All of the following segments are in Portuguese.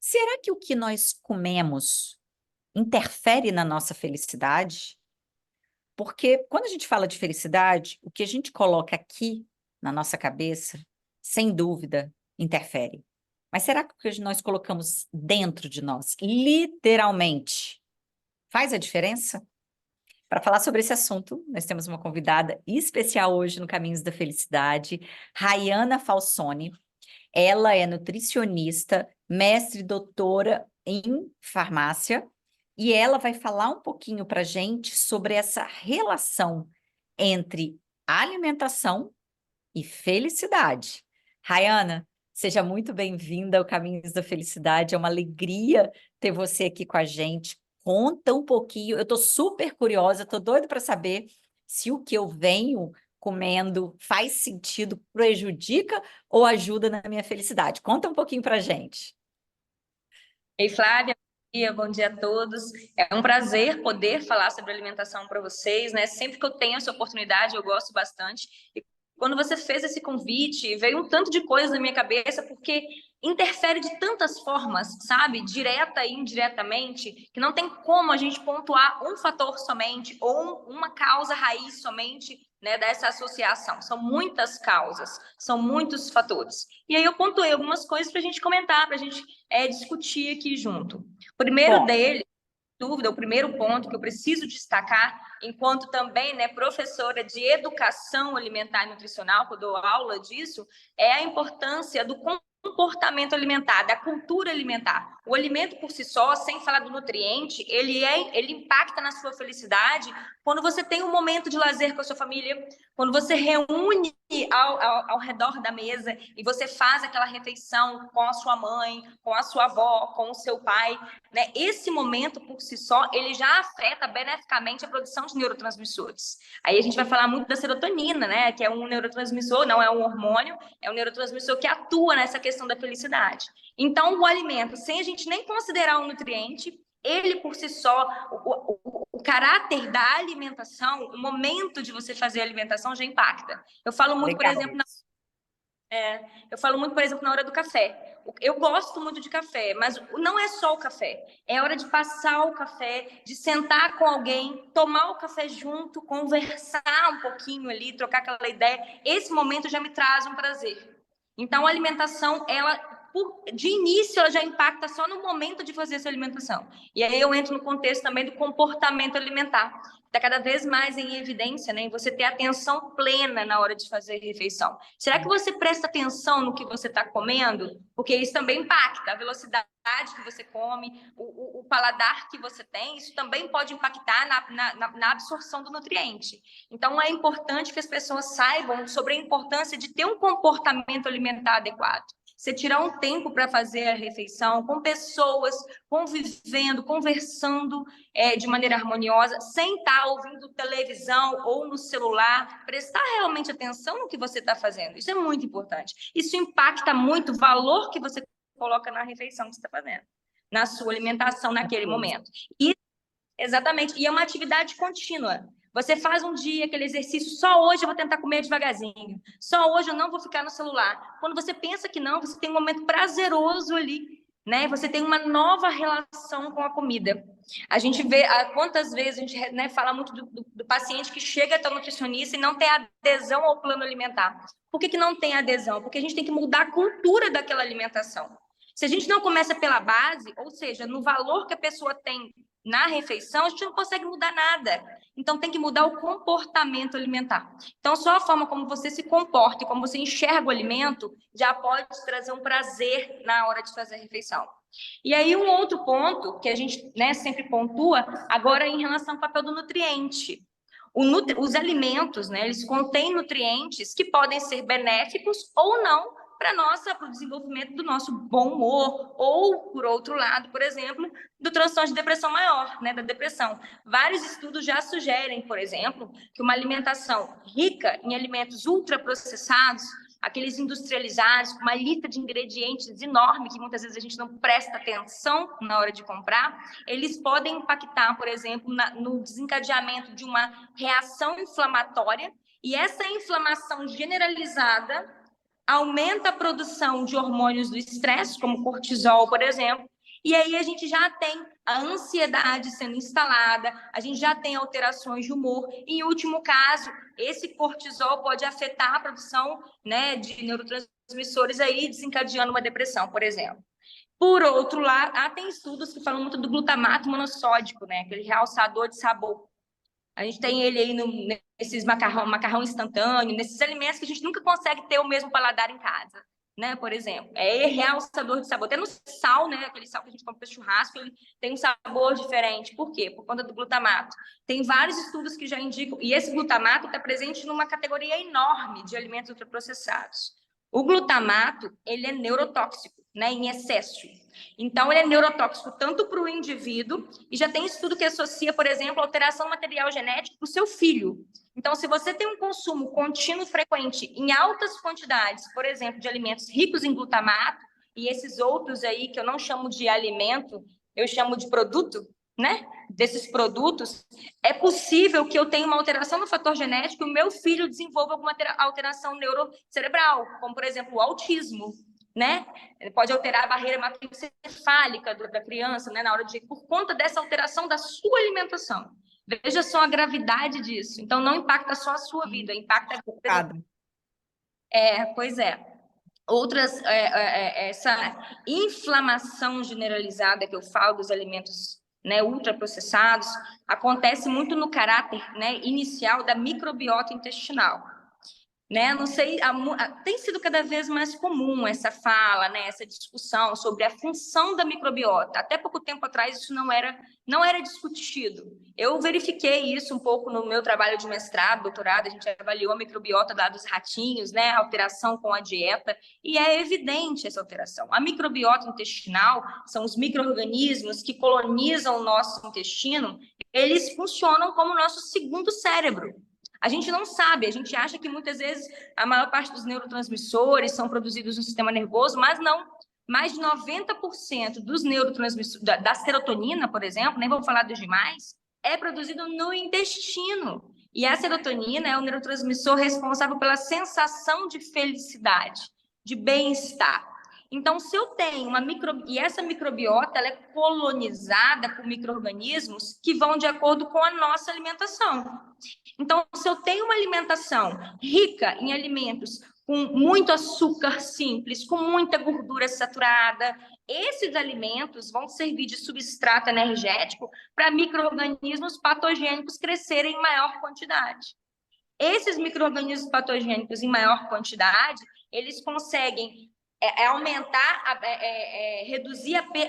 Será que o que nós comemos interfere na nossa felicidade? Porque quando a gente fala de felicidade, o que a gente coloca aqui na nossa cabeça, sem dúvida, interfere. Mas será que o que nós colocamos dentro de nós, literalmente, faz a diferença? Para falar sobre esse assunto, nós temos uma convidada especial hoje no Caminhos da Felicidade, Rayana Falsoni. Ela é nutricionista, mestre e doutora em farmácia, e ela vai falar um pouquinho para a gente sobre essa relação entre alimentação e felicidade. Rayana, seja muito bem-vinda ao Caminhos da Felicidade. É uma alegria ter você aqui com a gente. Conta um pouquinho. Eu estou super curiosa, estou doida para saber se o que eu venho comendo faz sentido, prejudica ou ajuda na minha felicidade. Conta um pouquinho para a gente. Ei, Flávia, bom dia a todos. É um prazer poder falar sobre alimentação para vocês, né? Sempre que eu tenho essa oportunidade, eu gosto bastante. E quando você fez esse convite, veio um tanto de coisa na minha cabeça, porque interfere de tantas formas, sabe? Direta e indiretamente, que não tem como a gente pontuar um fator somente ou uma causa raiz somente, né, dessa associação. São muitas causas, são muitos fatores. E aí eu pontuei algumas coisas para a gente comentar, para a gente discutir aqui junto. O primeiro Bom, dele, dúvida, o primeiro ponto que eu preciso destacar, enquanto também, né, professora de educação alimentar e nutricional, que eu dou aula disso, é a importância do comportamento alimentar, da cultura alimentar. O alimento por si só, sem falar do nutriente, ele impacta na sua felicidade quando você tem um momento de lazer com a sua família, quando você reúne ao redor da mesa e você faz aquela refeição com a sua mãe, com a sua avó, com o seu pai, né? Esse momento por si só, ele já afeta beneficamente a produção de neurotransmissores. Aí a gente vai falar muito da serotonina, né? Que é um neurotransmissor, não é um hormônio, é um neurotransmissor que atua nessa questão da felicidade. Então, o alimento, sem a gente nem considerar um nutriente, ele por si só, o caráter da alimentação, o momento de você fazer a alimentação já impacta. Eu falo muito, por legal exemplo, isso. na hora do café. Eu gosto muito de café, mas não é só o café. É hora de passar o café, de sentar com alguém, tomar o café junto, conversar um pouquinho ali, trocar aquela ideia. Esse momento já me traz um prazer. Então, a alimentação, de início, ela já impacta só no momento de fazer essa alimentação. E aí eu entro no contexto também do comportamento alimentar. Está cada vez mais em evidência, né? Você ter atenção plena na hora de fazer a refeição. Será que você presta atenção no que você está comendo? Porque isso também impacta a velocidade que você come, o paladar que você tem, isso também pode impactar na absorção do nutriente. Então, é importante que as pessoas saibam sobre a importância de ter um comportamento alimentar adequado. Você tirar um tempo para fazer a refeição com pessoas, convivendo, conversando de maneira harmoniosa, sem estar ouvindo televisão ou no celular, prestar realmente atenção no que você está fazendo. Isso é muito importante. Isso impacta muito o valor que você coloca na refeição que você está fazendo, na sua alimentação naquele momento. E, exatamente. E é uma atividade contínua. Você faz um dia aquele exercício, só hoje eu vou tentar comer devagarzinho, só hoje eu não vou ficar no celular. Quando você pensa que não, você tem um momento prazeroso ali, né? Você tem uma nova relação com a comida. A gente vê quantas vezes a gente, né, fala muito do paciente que chega até o nutricionista e não tem adesão ao plano alimentar. Por que não tem adesão? Porque a gente tem que mudar a cultura daquela alimentação. Se a gente não começa pela base, ou seja, no valor que a pessoa tem na refeição, a gente não consegue mudar nada. Então, tem que mudar o comportamento alimentar. Então, só a forma como você se comporta e como você enxerga o alimento já pode trazer um prazer na hora de fazer a refeição. E aí, um outro ponto que a gente, né, sempre pontua, agora em relação ao papel do nutriente. Os alimentos, né, eles contêm nutrientes que podem ser benéficos ou não para o desenvolvimento do nosso bom humor, ou, por outro lado, por exemplo, do transtorno de depressão maior, né, da depressão. Vários estudos já sugerem, por exemplo, que uma alimentação rica em alimentos ultraprocessados, aqueles industrializados, com uma lista de ingredientes enorme, que muitas vezes a gente não presta atenção na hora de comprar, eles podem impactar, por exemplo, no desencadeamento de uma reação inflamatória, e essa inflamação generalizada aumenta a produção de hormônios do estresse, como cortisol, por exemplo, e aí a gente já tem a ansiedade sendo instalada, a gente já tem alterações de humor. Em último caso, esse cortisol pode afetar a produção, né, de neurotransmissores aí, desencadeando uma depressão, por exemplo. Por outro lado, tem estudos que falam muito do glutamato monossódico, né, aquele realçador de sabor. A gente tem ele aí nesses macarrão instantâneo, nesses alimentos que a gente nunca consegue ter o mesmo paladar em casa, né? Por exemplo, é realçador de sabor. Até no sal, né? Aquele sal que a gente compra para churrasco, ele tem um sabor diferente. Por quê? Por conta do glutamato. Tem vários estudos que já indicam, e esse glutamato está presente numa categoria enorme de alimentos ultraprocessados. O glutamato, ele é neurotóxico, né? Em excesso. Então, ele é neurotóxico tanto para o indivíduo, e já tem estudo que associa, por exemplo, alteração do material genético para o seu filho. Então, se você tem um consumo contínuo frequente em altas quantidades, por exemplo, de alimentos ricos em glutamato, e esses outros aí que eu não chamo de alimento, eu chamo de produto, né? Desses produtos, é possível que eu tenha uma alteração no fator genético e o meu filho desenvolva alguma alteração neurocerebral, como, por exemplo, o autismo, né? Ele pode alterar a barreira hematoencefálica da criança, né? Na hora de, por conta dessa alteração da sua alimentação. Veja só a gravidade disso. Então, não impacta só a sua vida, impacta a vida. Pois é. Outras, essa inflamação generalizada que eu falo dos alimentos, né, ultraprocessados, acontece muito no caráter, né, inicial da microbiota intestinal. Né? Não sei, tem sido cada vez mais comum essa fala, né? Essa discussão sobre a função da microbiota. Até pouco tempo atrás isso não era discutido. Eu verifiquei isso um pouco no meu trabalho de mestrado, doutorado, a gente avaliou a microbiota lá dos ratinhos, né? A alteração com a dieta, e é evidente essa alteração. A microbiota intestinal são os micro-organismos que colonizam o nosso intestino, eles funcionam como o nosso segundo cérebro. A gente não sabe, a gente acha que muitas vezes a maior parte dos neurotransmissores são produzidos no sistema nervoso, mas não. Mais de 90% dos neurotransmissores, da serotonina, por exemplo, nem vou falar dos demais, é produzido no intestino. E a serotonina é o neurotransmissor responsável pela sensação de felicidade, de bem-estar. Então, se eu tenho e essa microbiota ela é colonizada por micro-organismos que vão de acordo com a nossa alimentação. Então, se eu tenho uma alimentação rica em alimentos com muito açúcar simples, com muita gordura saturada, esses alimentos vão servir de substrato energético para micro-organismos patogênicos crescerem em maior quantidade. Esses micro-organismos patogênicos em maior quantidade, eles conseguem aumentar,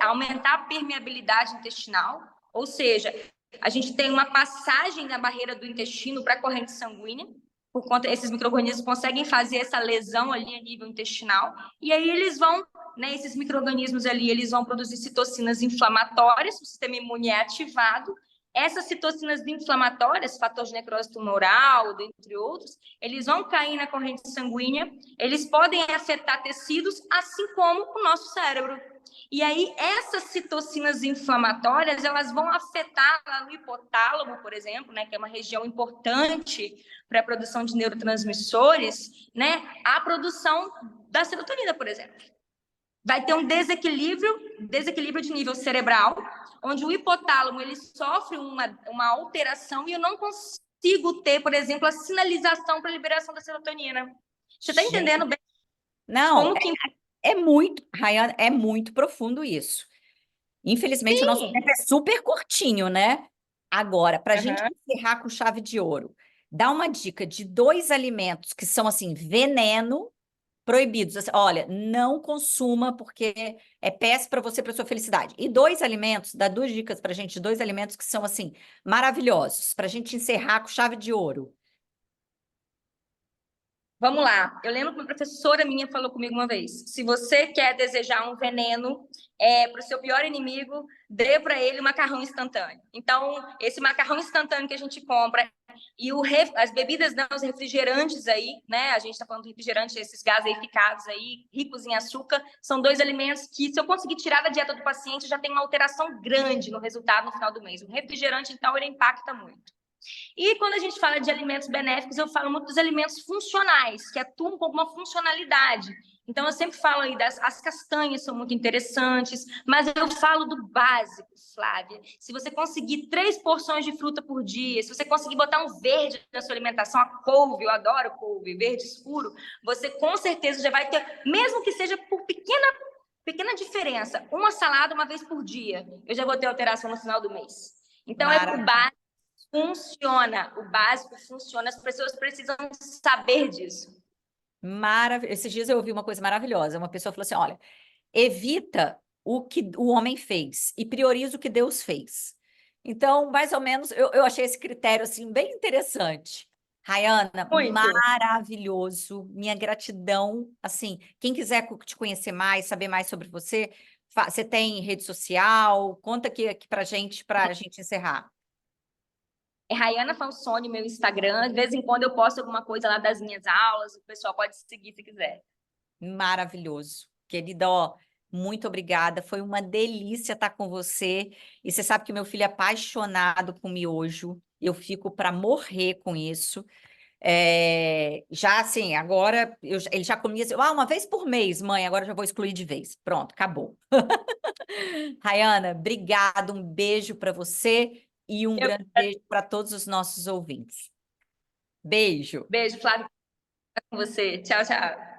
aumentar a permeabilidade intestinal, ou seja, a gente tem uma passagem da barreira do intestino para a corrente sanguínea, por conta esses micro-organismos conseguem fazer essa lesão ali a nível intestinal, e aí eles vão, né, esses micro-organismos ali, eles vão produzir citocinas inflamatórias, o sistema imune é ativado. Essas citocinas inflamatórias, fator de necrose tumoral, dentre outros, eles vão cair na corrente sanguínea, eles podem afetar tecidos, assim como o nosso cérebro. E aí, essas citocinas inflamatórias, elas vão afetar lá no hipotálamo, por exemplo, né, que é uma região importante para a produção de neurotransmissores, né, a produção da serotonina, por exemplo. Vai ter um desequilíbrio de nível cerebral, onde o hipotálamo ele sofre uma alteração e eu não consigo ter, por exemplo, a sinalização para a liberação da serotonina. Você está entendendo bem? Não, é muito, Rayane, é muito profundo isso. Infelizmente, o nosso tempo é super curtinho, né? Agora, para a gente encerrar com chave de ouro, dá uma dica de 2 alimentos que são, assim, veneno, proibidos. Assim, olha, não consuma porque é péssimo para você, para sua felicidade. E 2 alimentos, dá 2 dicas para a gente, 2 alimentos que são, assim, maravilhosos, para a gente encerrar com chave de ouro. Vamos lá. Eu lembro que uma professora minha falou comigo uma vez: se você quer desejar um veneno para o seu pior inimigo, dê para ele um macarrão instantâneo. Então, esse macarrão instantâneo que a gente compra e as bebidas, não, os refrigerantes aí, né? A gente está falando de refrigerante, esses gaseificados aí, ricos em açúcar, são 2 alimentos que, se eu conseguir tirar da dieta do paciente, já tem uma alteração grande no resultado no final do mês. O refrigerante, então, ele impacta muito. E quando a gente fala de alimentos benéficos, eu falo muito dos alimentos funcionais, que atuam com alguma funcionalidade. Então, eu sempre falo aí as castanhas são muito interessantes, mas eu falo do básico, Flávia. Se você conseguir 3 porções de fruta por dia, se você conseguir botar um verde na sua alimentação, a couve, eu adoro couve, verde escuro, você com certeza já vai ter, mesmo que seja por pequena diferença, uma salada uma vez por dia, eu já vou ter alteração no final do mês. Então, o Maravilha. básico funciona, o básico funciona, as pessoas precisam saber disso. Esses dias eu ouvi uma coisa maravilhosa. Uma pessoa falou assim: olha, evita o que o homem fez e prioriza o que Deus fez. Então, mais ou menos, eu achei esse critério assim bem interessante. Rayana, Muito. maravilhoso. Minha gratidão. Assim, quem quiser te conhecer mais, saber mais sobre você, você tem rede social? Conta aqui para a gente encerrar. É Rayana Falsone, meu Instagram. De vez em quando eu posto alguma coisa lá das minhas aulas. O pessoal pode seguir se quiser. Maravilhoso. Querida, ó, muito obrigada. Foi uma delícia estar com você. E você sabe que meu filho é apaixonado com miojo. Eu fico para morrer com isso. Já assim, agora ele já comia assim, uma vez por mês, mãe, agora eu já vou excluir de vez. Pronto, acabou. Rayana, obrigado, um beijo para você e um Eu... grande beijo para todos os nossos ouvintes. Beijo. Beijo, Flávia, com você. Tchau, tchau.